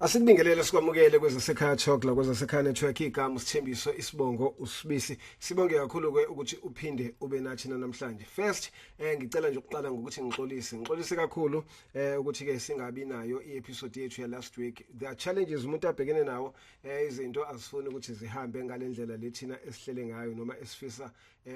Asikubingelele sikwamukele kwezasekhaya talk la kwezasekhaya network igama Sithembiso Isibongo uSibisi. Sibonge kakhulu ukuthi uphinde ube nathi namhlanje. First ngicela nje ukuqala ngokuthi ngixolise kakhulu ukuthi ke singabi nayo iepisode yethu ya last week. There are challenges umuntu abhekene nawo, izinto azifuni ukuthi zihambe ngalendlela lethina esihlele ngayo noma esifisa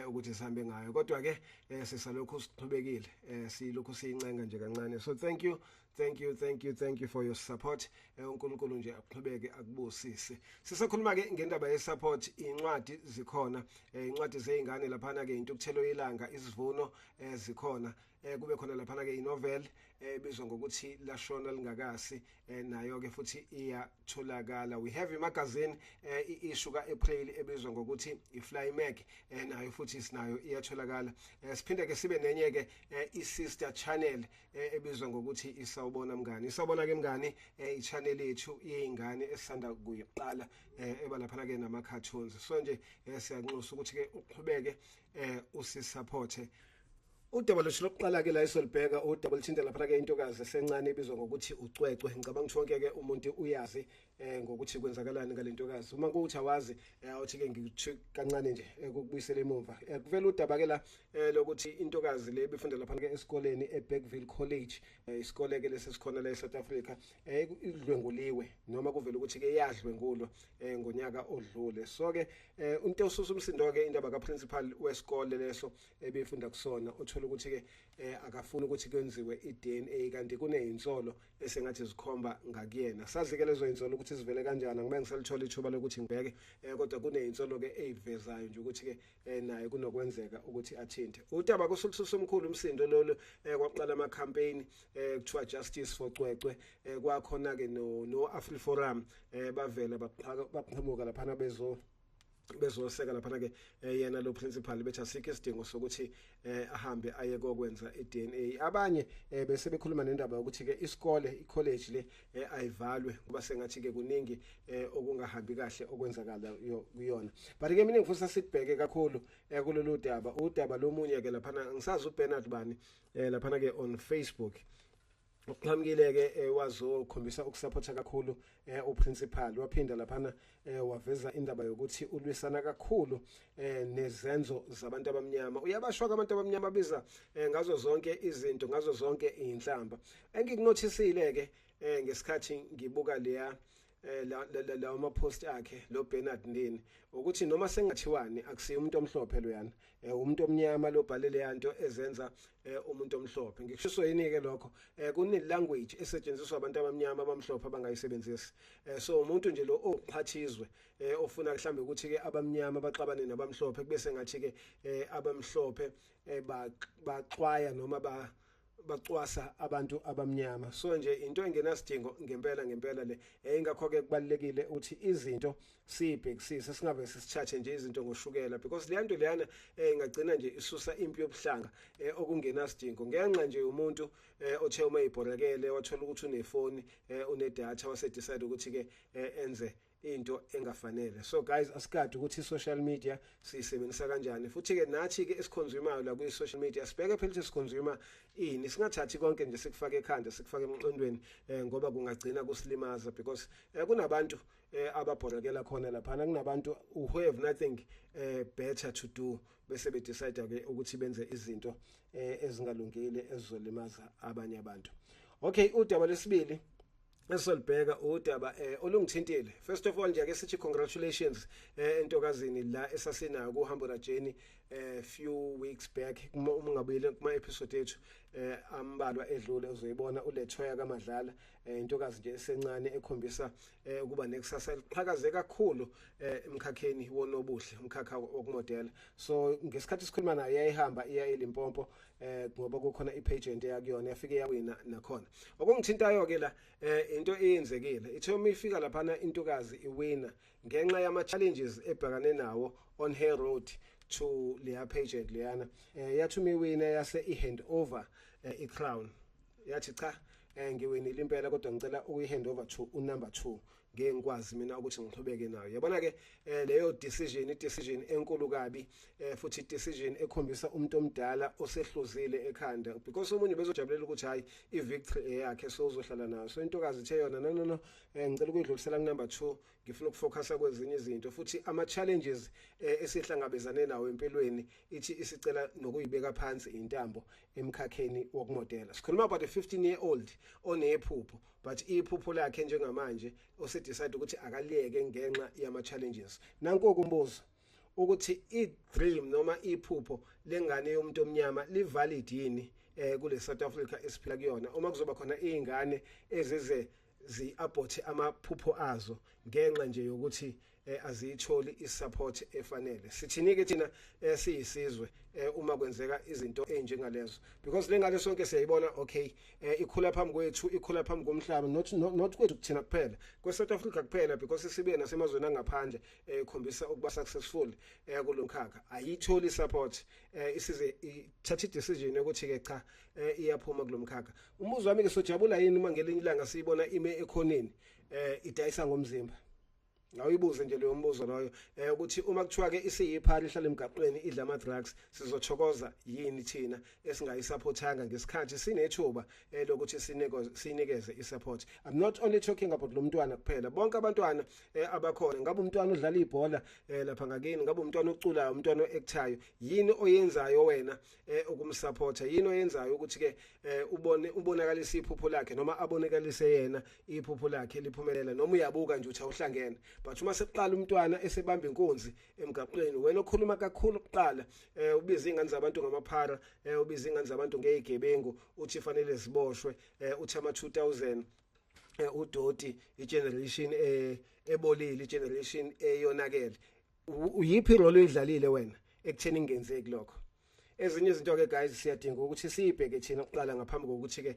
ukuthi sihambe ngayo. Kodwa ke sisalokhu siqhubekile, silokhu siyincenga nje kancane. So thank you for your support. uNkulunkulu nje aqhubeke akubusise. Sisakhuluma ke ngendaba yesupport, incwadi zikhona, incwadi zeingane laphana ke into ukuthelo ilanga, isivuno zikhona. Kube khona laphana ke inovel ebizwa ngokuthi lashona lingakasi, nayo ke futhi iyatholakala. We have imagazine issue kaApril ebizwa ngokuthi iFlyMag, nayo futhi sinayo iyatholakala. Siphinde ke sibe nenye ke isister channel ebizwa ngokuthi Isawubona Mngani. Isawubona ke Mngani ichannel yethu yeingane esisanda kuyiqala ebalaphana ke nama cartoons. So nje siyanxusa ukuthi ke uqhubeke usisupporte. Udaba lwethu lokuqala ke la isolibheka udaba lithinta lapha ke intokazi esencane ebizwa ngokuthi ucwecwe. Ngicabanga ukuthi wonke ke umuntu uyazi ngokuthi kwenzakalani ngalentokazi. Uma kuthi awazi awuthi ke ngithi kancane nje ukubuyisela emuva. Kuvela udaba ke la lokuthi intokazi le befunda lapha ke esikoleni eBergville College, isikole ke lesesikhona la eSouth Africa, idlwenguliwe noma kuvela ukuthi ke yadlwengulwa ngonyaka odlule. So ke into osusa umsindo ke indaba kaprincipal wesikole leso ebefunda kusona uthola ukuthi ke akafuni ukuthi kwenziwe iDNA kanti kunezinsolo esengathi zikhomba ngakuyena. Sazi ke lezo insolo ukuthi sivele kanjani, ngeke ngiselithola ithuba lokuthi ngibheke, kodwa kunezinsolo ke ezivezayo nje ukuthi ke naye kunokwenzeka ukuthi athinte. Udaba kusukususa omkhulu umsindo lolo kwaqala ama campaign kuthiwa Justice for Cwecwe, kwakhona ke no AfriForum bavela baqhamuka laphana bezoseka laphana ke yena lo principal bethi asikho isidingo sokuthi ahambe aye kokwenza iDNA. Abanye bese bekhuluma nendaba ukuthi ke isikole icollege le ayivalwe kuba sengathi ke kuningi okungahambi kahle okwenzakala kuyona. But ke mina ngifuna sibheke kakhulu kulolu daba. Udaba lomunye ke laphana ngisazi uBernard bani laphana ke on Facebook uqhamukile ke wazokhombisa ukusupporta kakhulu uprincipal. Waphinda laphana waveza indaba yokuthi ulwisana kakhulu nezenzo zabantu abamnyama. Uyabashwa abantu abamnyama biza ngazo zonke izinto, ngazo zonke inhlamba. Engikunotisile ke ngesikhathi ngibuka leya la ama-post akhe lo Bernard Ndini ukuthi noma sengathiwani akusiyo umuntu omhlophe loyana, umuntu omnyama lo bhalele yanto ezenza umuntu omhlophe. Ngikusho yini ke lokho, kune language esetshenziswa abantu abamnyama abamhlophe abangayisebenzisi. So umuntu nje lo oqhathizwe ofuna mhlambe ukuthi ke abamnyama baxabane nabamhlophe kube sengathi ke abamhlophe baxwaya noma bacwasa abantu abamnyama. So nje into engenasidingo ngempela le ingakho ke kubalekile ukuthi izinto sibhekisise, singabe sisithathe nje izinto ngoshukela, because le nto leyana ingagcina nje isusa impi yobuhlanga okungenasidingo. Ngenxa nje umuntu othe uma ibhorekele wathola ukuthi unefoni unedatha wasedecide ukuthi ke enze into engafanele. So guys, asikade ukuthi social media siyisebenzisa kanjani, futhi ke nathi ke esiconsumer la ku social media sibheke phela ukuthi siconsumer ini, singathathi konke nje sikufake ekhanda sikufake emqondweni ngoba kungagcina kusilimaza, because kunabantu ababhorekela khona lapha, kunabantu who have nothing better to do bese be decide ke ukuthi benze izinto ezingalungile ezizolimaza abanye abantu. Okay, udaba lesibili esolibheka udaba olungithintile. First of all nje ake sithi congratulations entokazini la esasinayo kuhambo la journey few weeks back. Uma ungabuyele kuma episode ethu ambalwa edlule uzoyibona uLethoya kaMadlala, intokazi nje esencane ekhombisa ukuba nekusasa liqhakaze kakhulu emkhakheni wonobuhle, umkhakha wokumodela. So ngesikhathi sikhuluma naye yayihamba iya eLimpopo ngoba kukhona ipageant yakuyona yafike yawina nakhona. Okungithintayo ke la into eyenzekile ithe uma ifika laphana intokazi iwina ngenxa yama challenges ebhekane nawo on her road to leya pageant leyana. Yathi uma iwina yase ihand over iCrown, yathi cha ngiwinile impela kodwa ngicela ukuyi-hand over to unumber 2 ngeke ngikwazi mina ukuthi ngiqhubeke nayo. Yabona ke leyo decision enkulu kabi futhi decision ekhombisa umuntu omdala osehluzile ekhanda, because umunye bezojabulela ukuthi hayi i-victory yakhe so uzohlala nayo. So intokazi ithe yona no ngicela ukuyidlulisela kunumber 2, ngifuna ukufocusa kwezinye izinto futhi ama-challenges esihlangabezane nawo empilweni ithi isicela nokuyibeka phansi intambo emkhakheni wokumodela. Sikhuluma about a 15-year-old onephupho, but iphupho lakhe njengamanje osedecide ukuthi akaliyeke ngenxa yama-challenges. Nanku umbuzo ukuthi i-dream noma iphupho lengane yomuntu omnyama livalid yini kule South Africa esiphila kuyona, uma kuzoba khona izingane ezize zi-abort amaphupho azo ngenxa nje yokuthi aziyitholi isupport efanele. Sithini-ke thina siyisizwe uma kwenzeka izinto enjengalezo, because lengane sonke siyayibona okay ikhula phambi kwethu, ikhula phambi komhlaba, not kwethu kuthina kuphela, kwe-South Africa kuphela, because sibe nasemazweni angaphandle ikhombisa ukuba successful kulomkhakha, ayitholi isupport isize ithatha i-decision ukuthi-ke cha iyaphuma kulomkhakha. Umbuzo wami-ke sojabula yini uma ngelinye ilanga siyibona ime ekhoneni idayisa ngomzimba? Awuyibuze nje leyo mbuzo loyo ukuthi uma kuthiwa ke isiyiphali ihlala emgaqweni idla ama drugs sizothokoza yini thina esingayisupportanga ngesikhathi sinethuba lokuthi sinikeze isupport. I'm not only talking about lo mntwana kuphela, bonke abantwana abakhona, ngabe umntwana odlala ibhola lapha ngakini, ngabe umntwana oculayo, umntwana oactayo, yini oyenzayo wena ukumsupporta, yini oyenzayo ukuthi ke ubonakalise iphupho lakhe noma abonakalise yena iphupho lakhe liphumelela, noma uyabuka nje uthi awuhlangene. But uma seqala umntwana esebamba inkunzi emgaqweni, wena okhuluma kakhulu kuqala ubiza izingane zabantu ngamaphara, ubiza izingane zabantu ngezigebengu, uthi fanele ziboshwe, uthi ama 2000 udoti igeneration ebolile, igeneration eyonakele. Uyiphi role oyidlalile wena ekutheni ingenzeki lokho? Ezinye izinto ke guys siyadinga ukuthi siyibheke thina kuqala ngaphambi kokuthi ke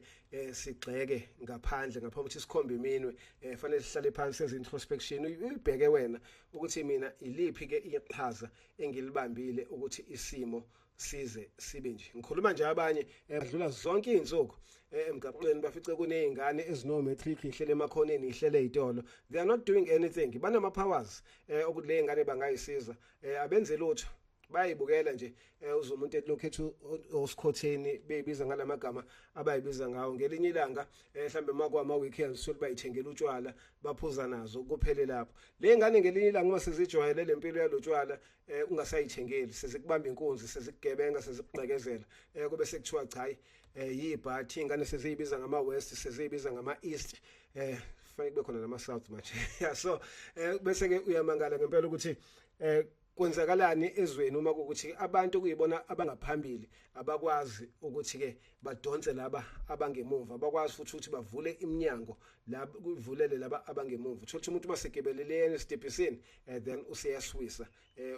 sigxeke ngaphandle, ngaphambi ukuthi sikhombe iminwe, fanele sihlale phansi senze introspection, uyibheke wena ukuthi mina iliphi ke iqhaza engilibambile ukuthi isimo size sibe nje. Ngikhuluma nje abanye badlula zonke izinsuku emgaqweni bafice kunezingane ezinometric ihlele emakhoneni, ihlele ezitolo, they are not doing anything, banama powers ukuthi le ngane bangayisiza, abenze lutho, bayibukela nje uzomuntu etilokhu ethu osikhotheni beyibiza ngalamagama abayibiza ngawo. Ngelinye ilanga mhlambe makwama weekends sokuthi bayithengela utshwala baphuza nazo kuphele lapho. Le ngane ngelinye ilanga uma sezijwayele lempilo yalotshwala ungasayithengeli, sezikubamba inkunzi, sezikugebenga, sezikugqekezela, kube sekuthiwa cha yibhathi, ingane seziyibiza ngama west, seziyibiza ngama east, fanele kube khona nama south manje. So bese ke uyamangala ngempela ukuthi kwenzakalani ezweni uma ukuthi abantu kuyibona abangaphambili abakwazi ukuthi ke badonse laba abangemuva, abakwazi futhi ukuthi bavule iminyango la kuvulele laba abangemuva. Uthola umuntu basegebelelene esitebhisini then useyaswisa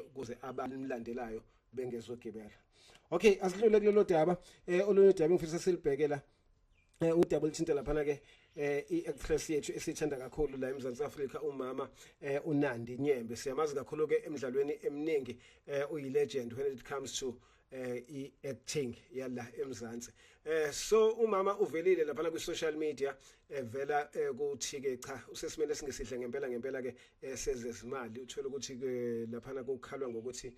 ukuze abamlandelayo bengezogibela. Okay, asidlule kulelo daba olunye daba ngifisa silibhekela udaba lithinta lapha ke i-actress yethu esithanda kakhulu la eMzantsi Afrika, umama uNandi Nyembe. Siyamazi kakhulu ke emidlalweni eminingi, uyi-legend when it comes to i-acting yala eMzantsi. So umama uvelile lapha ku social media vela ukuthi ke cha usesimele singesihle ngempela ke sezezimali. Uthola ukuthi ke lapha kokukhalwa ngokuthi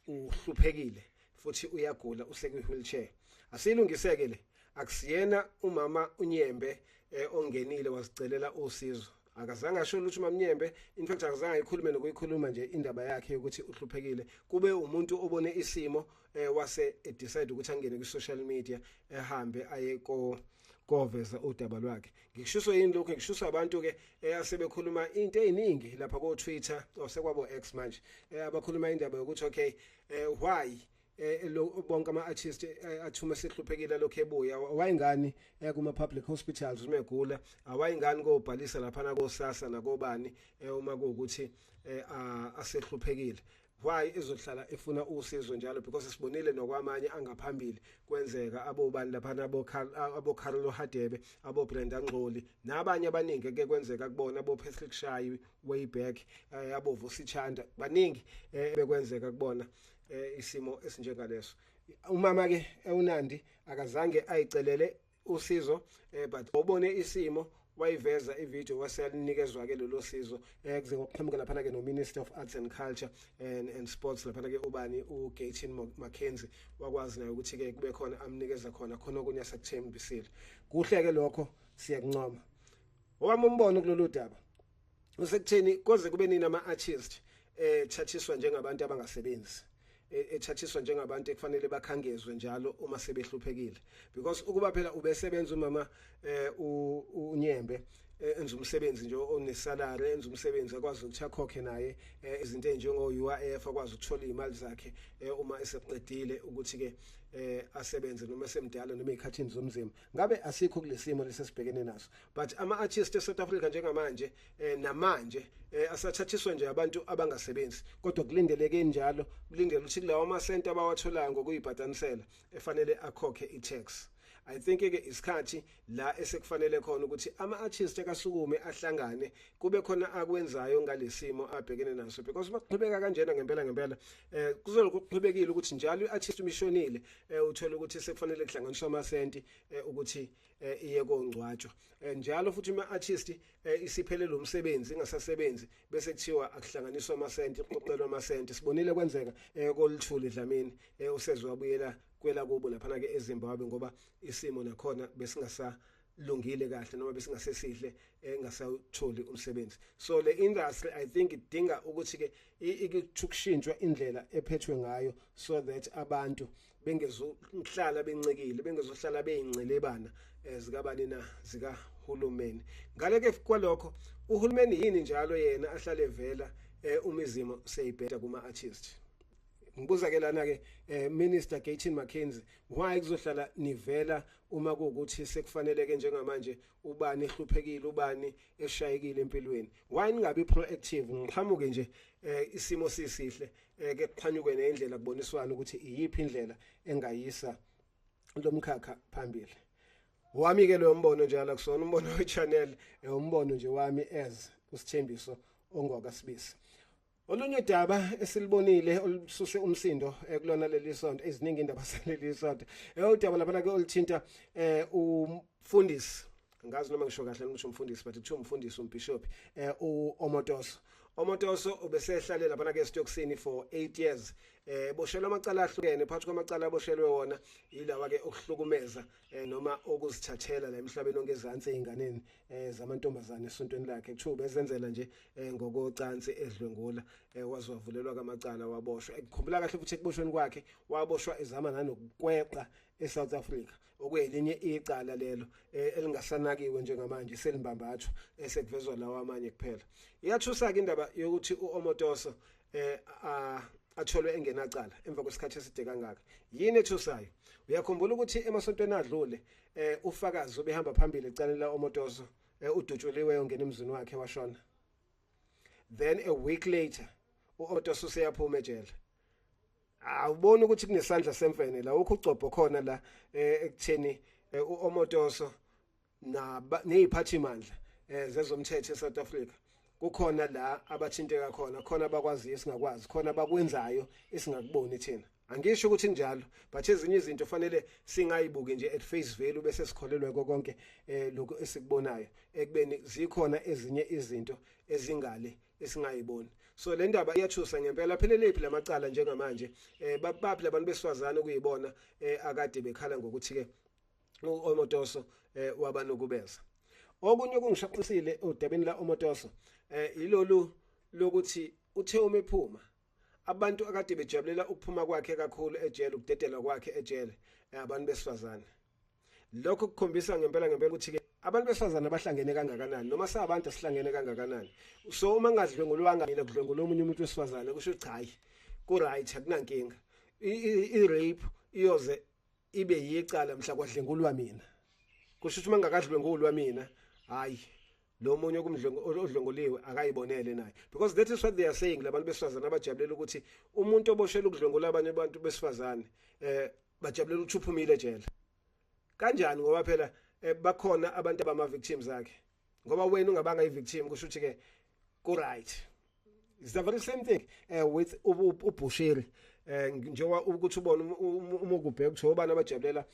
uhluphekile futhi uyagula, useke wheelchair. Asilungiseke le, akusiyena umama uNyembe ongenile wazicelela usizo, akazange asho ukuthi umama Nyembe, in fact akazange ikhulume nokuyikhuluma nje indaba yakhe ukuthi uhluphekile. Kube umuntu obone isimo wase decide ukuthi angene ku social media ehambe aye koveza udaba lwakhe. Ngikushiso yini lokho? Ngikushiso abantu ke asebekhuluma into eziningi lapha ko Twitter osekwabo X manje, abakhuluma indaba yokuthi okay why bonke ama-artist athuma sehluphekile lokho ebuya, awayingani kuma public hospitals uma egula, awayingani kobhalisa lapha koSASSA nakobani uma kuwukuthi asehluphekile. Why ezohlala efuna usizo njalo? Because sibonile nokwamanye angaphambili kwenzeka abobani lapha abo Carlo Hadebe, abo Brenda Ngxoli nabanye abaningi ke kwenzeka kubona, abo Patrick Shayi way back, abo Vusi Chanda, baningi bekwenzeka kubona isimo esinjengaleso. Umama ke uNandi akazange ayicelele usizo but ubone isimo wayiveza ivideo wasenikezwa ke lelo sizo kuze ngokuqhamuka lapha ke no Minister of Arts and Culture and Sports lapha ke ubani uGayton Mackenzie wakwazi naye ukuthi ke kube khona amnikeza khona okunye asakuthembisile kuhle ke lokho siyakuncoma owami umbono kulolu daba usekutheni koze kube nini ama artists thathiswa njengabantu abangasebenzi ethathiswa njengabantu ekufanele bakhangezwe njalo uma sebehluphekile because ukuba phela ubesebenza umama unyembe enza umsebenzi nje onesalary enza umsebenzi akwazi ukuthi akhokhe naye izinto ezinjengo UIF akwazi ukuthola imali zakhe uma eseqedile ukuthi ke asebenze noma semdala noma ezikhathini zomzimba ngabe asikho kulesimo lesesibhekene naso but ama artists eSouth Africa njengamanje namanje asathathiswa nje abantu abangasebenzi kodwa kulindeleke njalo kulindele ukuthi lawo ama center abawatholayo ngokuyibhatanisela efanele akhokhe iTax. I think ke isikhathi la esekufanele khona ukuthi ama artists akasukume ahlangane kube khona akwenzayo ngalesimo abhekene naso because baqhubeka kanjena ngempela kuzokuqhubekile ukuthi njalo iartist umishonile uthola ukuthi sekufanele kuhlanganiswa amasenti ukuthi iye kongcwatshwa njalo futhi ama artist isiphelele umsebenzi ingasasebenzi bese kuthiwa akuhlanganiswa amasenti qoqelwa amasenti sibonile kwenzeka koLthuli Dlamini usezwabuyela kwela kubo lapha ke eZimbabwe ngoba isimo nakhona besingasalungile kahle noma besingasesihle engasawutholi umsebenzi so le industry I think idinga ukuthi ke ikushintshwa indlela ephethwe ngayo so that abantu bengezohlala bencekile bengezohlala beyincelebana zikabani na zikahulumeni ngale ke kwalokho uhulumeni yini njalo yena ahlale vela umizimo seyibheda kuma artists ngibuza ke lana ke Minister Gayton Mackenzie why kuzohlala nivela uma kuukuthi sekufanele ke njengamanje ubani ehluphekile ubani eshayekile empilweni why ningabi proactive ngiqhamuke nje isimo sisihle ke kuqhanyuke neindlela kuboniswana ukuthi iyiphi indlela engayisa lomkhakha phambili wami ke lo mbono njalo kusona umbono we-channel umbono nje wami as uSithembiso ongwakasibisi. Olunye daba esilibonile olususe umsindo kulona leli sonto eziningi indaba saleli sonto udaba lapha ke olithinta umfundisi ngazi noma ngisho kahle ukuthi umfundisi but kuthiwa umfundisi umbishop Omotoso ubesehlalela lapha ke esitokisini for 8 years boshelwa amacala ahlukene phakathi kwamacala aboshelwe wona ilawa ke okuhlukumeza noma okuzithathela la emhlabeni ongezansi einganeni zamantombazane esontweni lakhe kuthiwa bezenzela nje ngokocansi edlwengula wazwavulelwa kamacala waboshwa ekukhumbula kahle futhi ekuboshweni kwakhe waboshwa ezama nanokukweqa eSouth Africa okuyelinye icala lelo elingasanakiwe njengamanje selimbambathwa esekuvezwa lawa amanye kuphela iyathusa ke indaba yokuthi uOmotoso atholwe engenacala emva kwesikhathi eside kangaka yini ethusayo uyakhumbula ukuthi emasontweni adlule ufakazi obehamba phambili ecaleni la Omotoso uDutshuliwe ongena emzini wakhe washona then a week later uOmotoso useyaphuma ejele awubona ukuthi kunesandla semfene la ukugcobho khona la ekutheni uOmotoso neziphathi mandla zezomthetho eSouth Africa kukhona la abathinteka khona abakwazi esingakwazi khona abakwenzayo esingakuboni thina angisho ukuthi njalo but ezinye izinto fanele singayibuki nje at face value bese sikholelwe konke lokho esikubonayo ekubeni zikhona ezinye izinto ezingale esingayiboni so le ndaba iyathusa ngempela pheleliphi lamacala njengamanje babaphi labantu besifazane kuyibona akade bekhala ngokuthi ke uOmotoso wabanokubeza okunye okungishaqisile udabeni la Omotoso ilolu lokuthi uthe uma ephuma abantu akade bejabulela ukuphuma kwakhe kakhulu ejele ukudedela kwakhe ejele abantu besifazane lokho kukhombisa ngempela ukuthi ke abantu besifazane abahlangene kangakanani noma sabantu sihlangene kangakanani so uma ngadlwengulwanga mina kudlwengula omunye umuntu wesifazane kusho cha hayi ku right akunankinga I rape iyoze ibe yicala mhla kwadlengulwa mina kusho ukuthi mangakadlwengulwa mina hayi lo munye odlwenguliwe akayibonele naye because that is what they are saying labantu besifazane abajabulela ukuthi umuntu oboshela ukudlwengula abanye abantu besifazane bajabulela ukuthi uphumile ejele kanjani ngoba phela bakhona abantu abama victims zakhe ngoba wena ungabanga ivictim kusho ukuthi ke ku right it's the very same thing with uBushiri njengoba ukuthi ubone umugubhe ukuthi obani abajabulela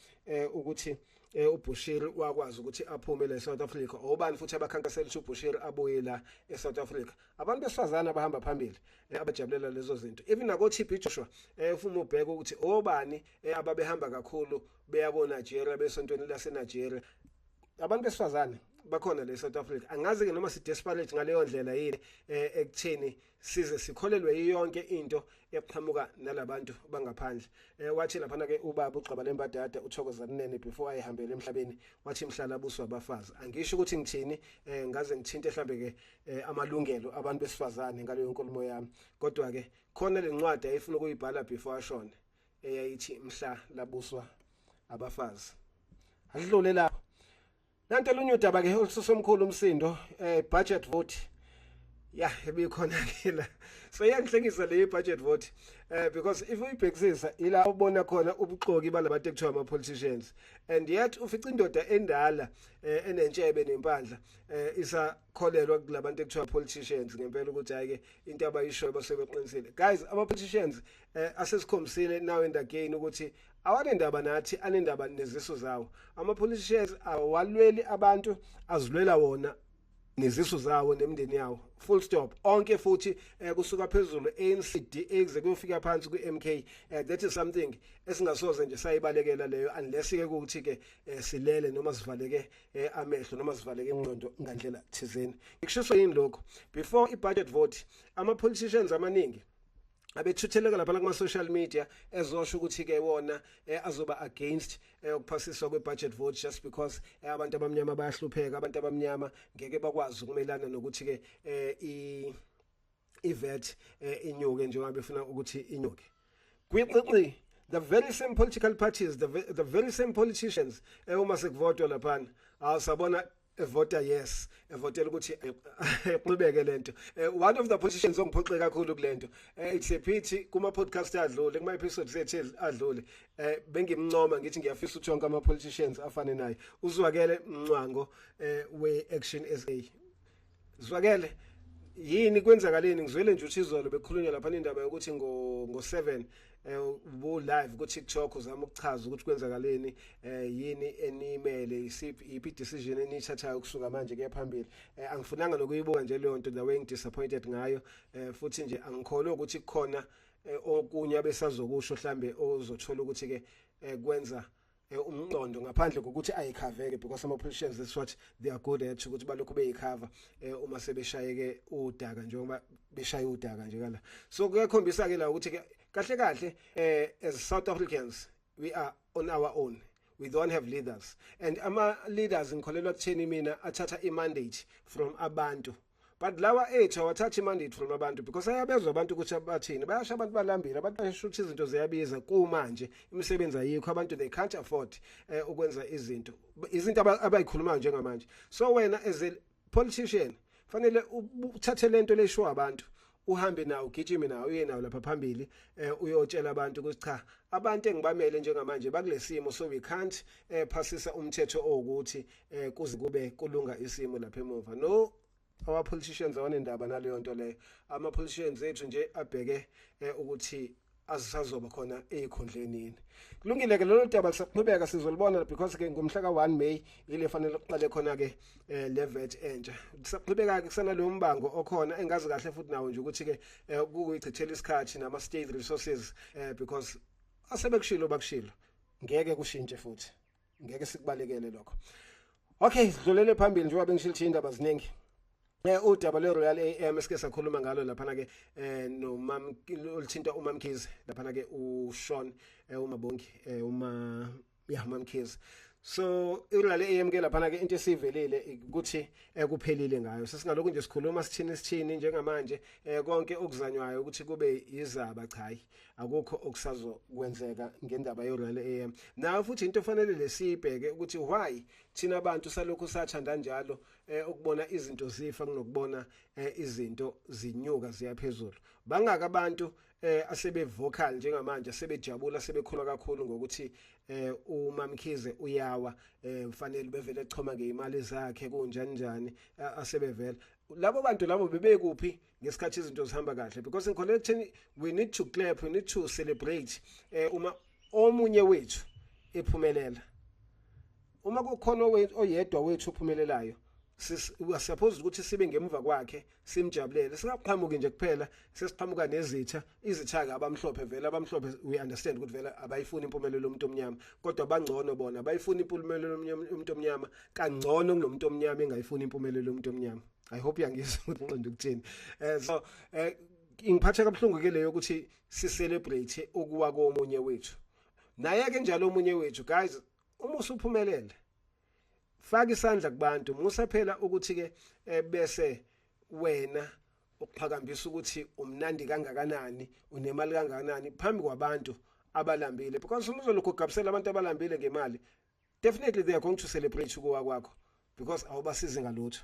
ukuthi uBushiri wakwazi ukuthi aphume la eSouth Africa obani futhi abakhankasela ukuthi uBushiri abuye la eSouth Africa abantu besifazana abahamba phambili abajabulela lezo zinto even nako TB Joshua ufuna ubheka ukuthi obani ababehamba kakhulu beya ko Nigeria besontweni laseNigeria abantu besifazane bakhona le South Africa angazi ke noma si desperate ngaleyo ndlela yini ekutheni size sikholelwe yonke into eqhamuka nalabantu bangaphandle wathi lapha na ke ubaba uGxabane Mbadada uThokozani Nene before ayihambele emhlabeni wathi imhlala buswa abafazi angisho ukuthi ngithini ngaze ngithinte mhlambe ke amalungelo abantu besifazane ngaleyo nkulumo yami kodwa ke khona lencwadi ayifuna ukuyibhala before ashone eyayithi imhla labuswa abafazi adlule lapho nanto lunyudaba ke olusomkhulu umsindo budget vote ebikhona ke la so yangihlekisa le budget vote because if uyibhekisisa ila ubona khona ubuxoki balabantu ekuthiwa ama politicians and yet ufica indoda endala enentshebe nempandla isakholelwa kulabantu ekuthiwa politicians ngempela ukuthi hayike into abayishoyo basebeqinisile guys ama politicians asesikhombisile now and again ukuthi awanendaba nathi anendaba nezisu zawo ama politicians awalweli abantu azilwela wona nezisu zawo nemndeni yawo full stop onke futhi kusuka phezulu ANC DX kufika phansi kuMK that is something esingasoze nje sayibalekela leyo unless ke ukuthi ke silele noma sivaleke amehlo noma sivaleke ingqondo ngandlela thizeni ngisho yini lokho before i-budget vote ama politicians amaningi abethutheleka lapha kuma social media ezosho ukuthi ke wona azoba against ukuphasiswa kwe-budget vote just because abantu abamnyama bayahlupheka abantu abamnyama ngeke bakwazi ukumelana nokuthi ke i-VAT inyuke njengoba befuna ukuthi inyuke kwiqhiqi the very same political parties the very same politicians uma sekuvotwa lapha awusabona evota yes evotela ukuthi iqhubeke lento one of the politicians ongiphoxe kakhulu kulento it's a pity kuma podcast adlule kuma episodes ethu adlule bengimncoma ngithi ngiyafisa ukuthi wonke ama politicians afane naye uzwakele Mncwango we Action SA zwakele yini kwenzakaleni ngizwele nje uthizolo bekhulunywa lapha indaba yokuthi ngo 7 bu live ku TikTok uzama ukuchaza ukuthi kwenzakaleni yini enimele isiphi decision enithathayo kusuka manje kuya phambili angifunanga nokuyibuka nje leyo nto the way ngidisappointed ngayo futhi nje angikholwa ukuthi kukhona okunye abesazokusho mhlambe ozothola ukuthi ke kwenza umqondo ngaphandle kokuthi ayikhaveke because ama politicians is what they are good at ukuthi balokhu beyikhava uma sebeshayeke udaka njengoba beshaya udaka nje kala so kuyakhombisa ke la ukuthi kahle as South Africans we are on our own we don't have leaders and ama leaders ngikholelwa kutheni mina athatha i-mandate from abantu but lawa ethu awathatha i-mandate from abantu because ayabezwa abantu ukuthi abathini bayasha abantu balambile abantu basho ukuthi izinto ziyabiza kumanje imisebenzi ayikho abantu they can't afford ukwenza izinto abayikhulumayo njengamanje so wena as a politician fanele uthathe lento lesho abantu uhambe nawo ugijime nawo uye nawo lapha phambili uyotshela abantu ukuthi cha abantu engibamele njengamanje bakulesimo so we can't phasisa umthetho ukuthi kuze kube kulunga isimo lapha emuva no our politicians awanendaba naleyo nto leyo ama politicians ethu nje abheke ukuthi asisazoba khona ezikhondleni yini kulungile ke lelo daba lisaqhubeka sizolibona because ke ngomhla ka1 May ile fanele uqale khona ke le VAT entsha lisaqhubeka ke kusana lo mbango okhona engazi kahle futhi nawo nje ukuthi ke ukuyichithela isikhathi nama state resources because asebekushilo bakushilo ngeke kushintshe futhi ngeke sikubalekele lokho okay sidlulele phambili njengoba bengishilo indaba ziningi udaba le Royal AM esike sakhuluma ngalo lapha na ke no mam ulithinta uMamkhize lapha na ke uShawn uMabongi uMamkhize so iRoyal AM ke lapha na ke into esivelile ukuthi kuphelile ngayo sesingaloku nje sikhuluma sithini njengamanje konke okuzanywayo ukuthi kube izaba cha akukho okusazokwenzeka ngendaba yeRoyal AM nawe futhi into efanele lesibheke ukuthi why thina abantu salokhu sathanda njalo ukubona izinto zifa kunokubona izinto zinyuka ziyaphezulu bangaka abantu asebe vocal njengamanje sebejabula sebekhuluma kakhulu ngokuthi uMamkhize uyawa kufanele bevele echoma ngeimali zakhe kunjani asebevela labo bantu labo bebekuphi ngesikhathi izinto zihamba kahle because ngikholelwa ukuthi we need to clap we need to celebrate uma omunye wethu ephumelela uma kukhona oyedwa wethu ophumelelayo suppose ukuthi sibe ngemva kwakhe simjabulele singaqhamuki nje kuphela sesiqhamuka nezitha izitha ke abamhlophe vele abamhlophe we understand ukuthi vele abayifuni impumelelo yomuntu omnyama kodwa bangcono bona bayifuna impumelelo yomuntu omnyama kangcono kunomuntu omnyama engayifuni impumelelo yomuntu omnyama. I hope yangizwa ukuthi ngiqonda ukuthini. So ngiphatha kabuhlungu ke leyo ukuthi si celebrate ukuwa komunye wethu naye ke njalo omunye wethu guys uma usuphumelele faka isandla kubantu musa phela ukuthi ke bese wena ukuphakambisa ukuthi umnandi kangakanani unemali kangakanani phambi kwabantu abalambile because uma uzolokhu ugabisela abantu abalambile ngemali definitely they are going to celebrate ukuwa kwakho because awubasizi ngalutho.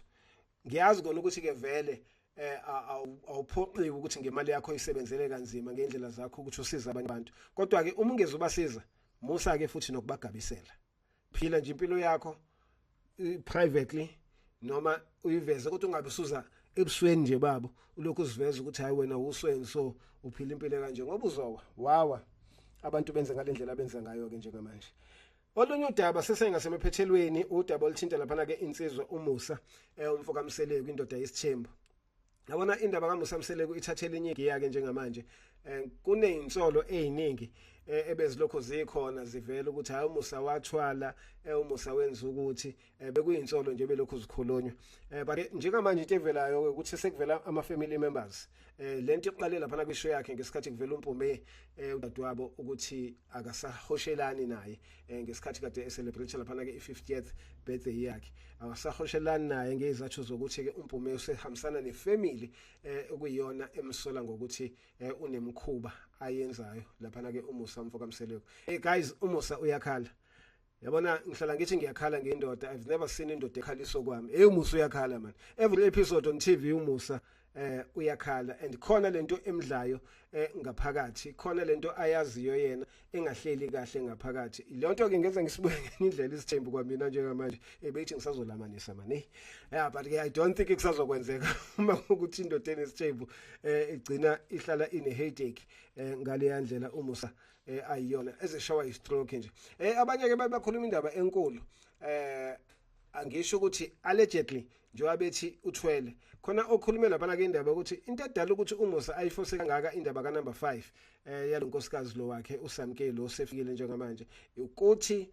Ngiyazi kona ukuthi ke vele awuphoqiwe ukuthi ngemali yakho isebenzele kanzima ngendlela zakho ukuthi usize abanye abantu kodwa ke uma ungeze ubasiza musa ke futhi nokubagabisela phila nje impilo yakho privately noma uyiveze ukuthi ungabe usuza ebusweni nje babo ulokhu uziveza ukuthi hayi wena usweni so uphila impilo kanje ngoba uzowa wawa abantu benze ngalendlela benza ngayo ke njengamanje. Olunye udaba sesengasemaphethelweni udaba olithinta lapha ke insizwa uMusa umfoka Mseleko indoda yesithembu. Yabona indaba kaMusa Mseleko ithathele inyigi yake njengamanje kuney'nsolo eziningi ebezilokho zikhona zivela ukuthi hayi uMusa wathwala uMusa wenza ukuthi bekuyinsolo nje belokhu zikhulunywa but njengamanje into evelayo ukuthi sekuvela ama family members lento iqale lapha kwisho yakhe ngesikhathi kuvela uMpume udadewabo ukuthi akasahoshelani naye ngesikhathi kade celebrate lapha ke i50th birthday yakhe akasahoshelani naye ngezathu zokuthi ke uMpume usehambisana nefamily okuyiyona emsola ngokuthi unemkhuba ayenzayo lapha ke uMusa umfoka Mseleko. Hey guys uMusa uyakhala. Yabona ngihlala ngithi ngiyakhala ngendoda I've never seen indoda ekhaliso kwami. Hey uMusa uyakhala man. Every episode on TV uMusa uyakhala and khona lento emdlayo ngaphakathi khona lento ayaziyo yena engahleli kahle ngaphakathi lonto ke ngeze ngisibuye ngendlela isithembu kwamina njengamanje beyithi ngisazolamanisa man yeah but I don't think ikusazokwenzeka uma ukuthi indoda enesithembu igcina ihlala ine headache ngale yandlela uMusa ayiyona ezeshawa istroke nje abanye ke bakhuluma indaba enkulu angisho ukuthi allegedly njengoba bethi uthwele khona okhulumela lapha ke indaba ukuthi into edala ukuthi uMusa ayifose kangaka indaba ka number 5 yalonkosikazi lo wakhe uSamkeli lo sefikile njengamanje ukuthi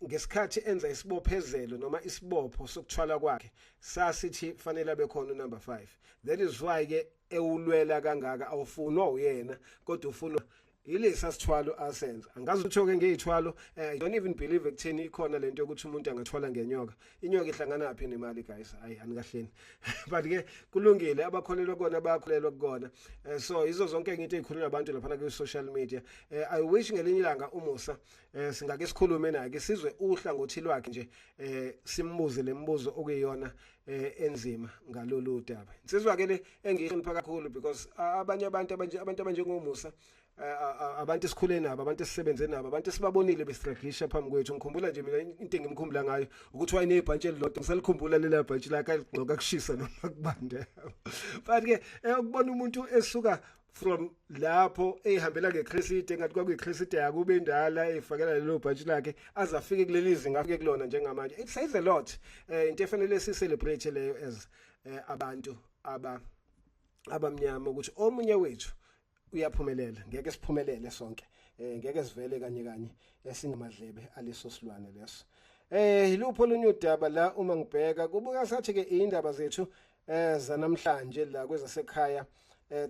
ngesikhathi enza isibophezelo noma isibopho sokuthwala kwakhe sasithi fanele abe khona number 5 that is why ke ewulwela kangaka awufunwa uyena kodwa ufunwa ilesa sithwalo asenza angazi utho ke ngezithwalo I don't even believe ekutheni ikhona lento ukuthi umuntu angathwala ngenyoka inyoka ihlangana naphi nemali guys hayi anikahleni but ke kulungile abakholelwa kona bayakholelwa kukona so izo zonke into ezikhuluma abantu lapha ku social media I wish ngelinye ilanga uMusa singake sikhulume naye ke sizwe uhlangothi lwakhe nje simbuze lembuzo okuyiyona enzima ngalolu daba insizwa ke le engihlonipha kakhulu because abanye abantu abanjengoMusa abantu esikhule nabo abantu esisebenze nabo abantu esibabonile bestruggle phambi kwethu ngikhumbula nje mina into engimkhumbula ngayo ukuthi wayinebhantshi elilodwa ngisalikhumbula lela bhantshi lakhe ligcoka kushisa noma kubande but ke ukubona umuntu esuka from lapho ehambela ngeChriside ngathi kwakuyiChriside yakube indala efakela lelo bhantshi lakhe azafike kuleli izinga afike kulona njengamanje it says a lot into efanele si celebrate leyo as abantu abamnyama ukuthi omunye wethu uyaphumelela ngeke siphumelele sonke ngeke sivele kanye esingamadlebe aleso silwane leso ilupho olunye udaba la uma ngibheka kubuka sathi ke indaba zethu zanamhlanje la kwezasekhaya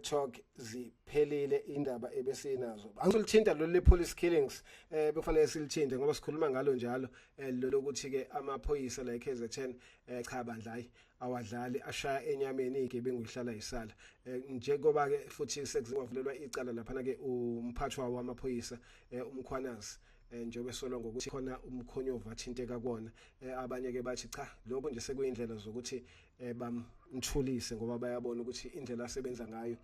talk ziphelile indaba ebesinazo angizolithinta lo le police killings bekufanele silithinte ngoba sikhuluma ngalo njalo lokuthi ke amaphoyisa la eKZN cha bandla hayi awadlali ashaya enyameni igebengu ihlala isala njengoba ke futhi sekuzivulelwa icala lapha ke umphathwa wamaphoyisa umkhwanazi njengoba esolwa ngokuthi khona umkhonyova athinteka kona abanye ke bathi cha lokho nje sekuyindlela zokuthi bamthulise ngoba bayabona ukuthi indlela asebenza ngayo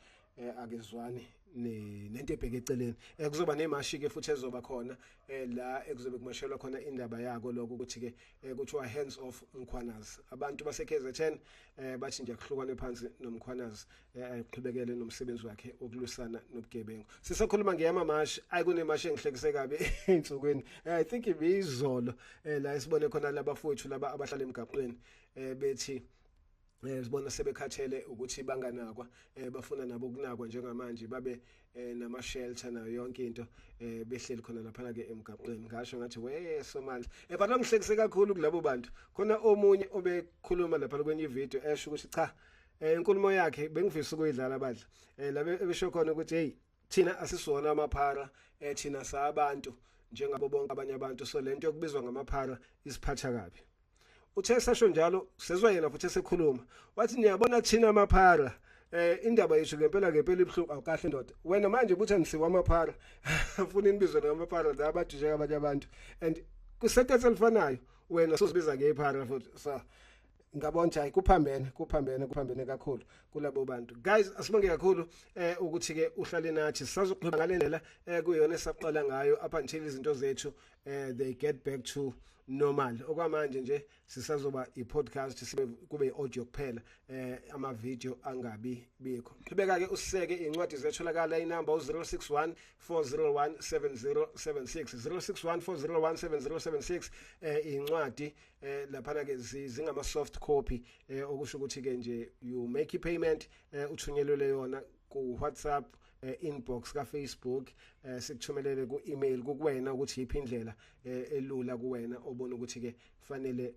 akezwani nento ebheke eceleni kuzoba nemashi ke futhi ezoba khona la ekuzobe kumashelwa khona indaba yako lokho ukuthi ke kuthiwa hands off Mkhwanazi. Abantu base KZN bathi nje akuhlukane phansi noMkhwanazi aqhubekele nomsebenzi wakhe okulwisana nobugebengu. Sisakhuluma ngeyamamashi ayikuneMashi engihlekise kabi einsukwini. I think ibizolo la isibone khona labafowethu laba abahlala emgaqweni bethi sibona sebekhathele ukuthi banganakwa bafuna nabo ukunakwa njengamanje babe nama shelter nayo yonke into behleli khona lapha ke emgaqweni. Ngasho ngathi we Somali but ngihlekise kakhulu kulabo bantu. Khona omunye obekhuluma lapha kwenye video esho ukuthi cha inkulumo yakhe bengifisa ukuyidlala badla labe ebesho khona ukuthi hey thina asisona amaphara thina sabantu njengabo bonke abanye abantu, so lento yokubizwa ngamaphara isiphatha kabi. Uthe sasho njalo sezwe yena futhi esekhuluma wathi niyabona thina amaphara indaba yethu ngempela ibhlungu awukahle ndoda wena manje ubuthi nisiwa amaphara afuna inibizwe ngamaphara la abantu nje abanye abantu and kusethathe elifanayo wena sozibiza ngephara futhi so ngabona hayi kuphambene kakhulu kulabo bantu. Guys, asibonge kakhulu ukuthi ke uhlale nathi sisazoqhubeka ngalendlela kuyona esaqala ngayo up until izinto zethu they get back to normal. Okwamanje nje sisazoba i-podcast sibe kube audio kuphela ama video angabi bikho. Qhubeka ke usiseke incwadi zetholakala inamba 061 401 7076 061 401 7076 incwadi lapha ke zingama soft copy okusho ukuthi ke nje you make a payment uthunyelele yona ku WhatsApp inbox ka Facebook sikuthumelele ku email kuwena ukuthi iphi indlela elula kuwena obona ukuthi ke fanele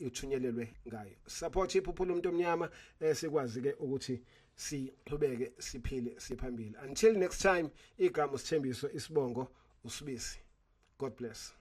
uthunyelelwe ngayo. Support iphuphulo umuntu omnyama sikwazi ke ukuthi siqhubeke siphile siphambili. Until next time, igama uSithembiso Isibongo uSibisi. God bless.